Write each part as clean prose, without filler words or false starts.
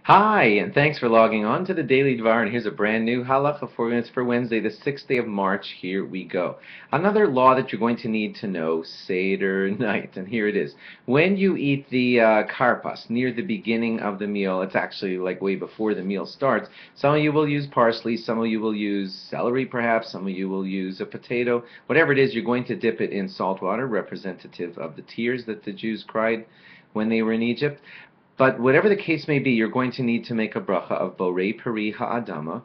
Hi, and thanks for logging on to the Daily Dvar. And here's a brand new halacha for Wednesday, the 6th day of March. Here we go. Another law that you're going to need to know, Seder night. And here it is. When you eat the karpas near the beginning of the meal, it's actually like way before the meal starts. Some of you will use parsley, some of you will use celery perhaps, some of you will use a potato. Whatever it is, you're going to dip it in salt water, representative of the tears that the Jews cried when they were in Egypt. But whatever the case may be, you're going to need to make a bracha of borei peri ha'adama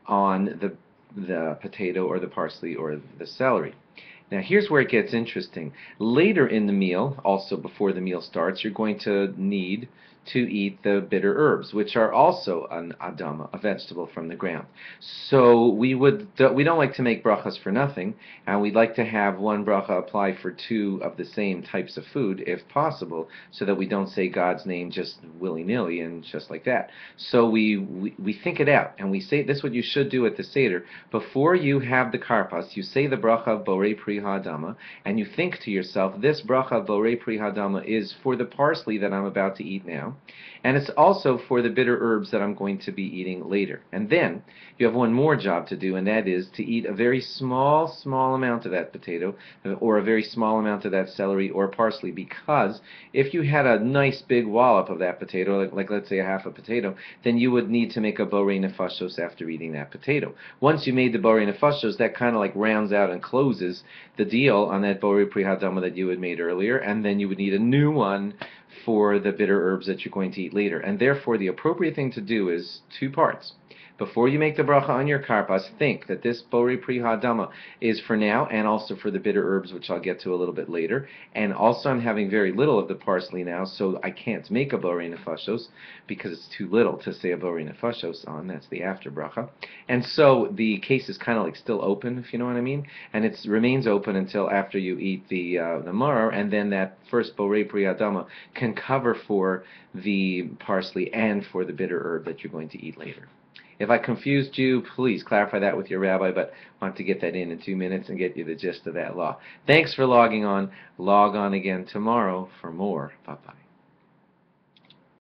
on the potato or the parsley or the celery. Now here's where it gets interesting. Later in the meal, also before the meal starts, you're going to need to eat the bitter herbs, which are also an adama, a vegetable from the ground. So we don't like to make brachas for nothing, and we'd like to have one bracha apply for two of the same types of food, if possible, so that we don't say God's name just willy-nilly and just like that. So we think it out, and we say this is what you should do at the Seder. Before you have the karpas, you say the bracha of borei pri ha'adama, and you think to yourself, this bracha of borei pri ha'adama is for the parsley that I'm about to eat now, and it's also for the bitter herbs that I'm going to be eating later. And then you have one more job to do, and that is to eat a very small amount of that potato, or a very small amount of that celery or parsley, because if you had a nice big wallop of that potato, like let's say a half a potato, then you would need to make a borei nefashos after eating that potato. Once you made the borei nefashos, that kind of like rounds out and closes the deal on that borei pri hadama that you had made earlier, and then you would need a new one for the bitter herbs that you're going to eat later. And therefore, the appropriate thing to do is two parts. Before you make the bracha on your karpas, think that this borei pri hadama is for now and also for the bitter herbs, which I'll get to a little bit later. And also I'm having very little of the parsley now, so I can't make a borei nefashos because it's too little to say a borei nefashos on. That's the after bracha. And so the case is kind of like still open, if you know what I mean. And it remains open until after you eat the maror, and then that first borei pri hadama can cover for the parsley and for the bitter herb that you're going to eat later. If I confused you, please clarify that with your rabbi, but I want to get that in 2 minutes and get you the gist of that law. Thanks for logging on. Log on again tomorrow for more. Bye-bye.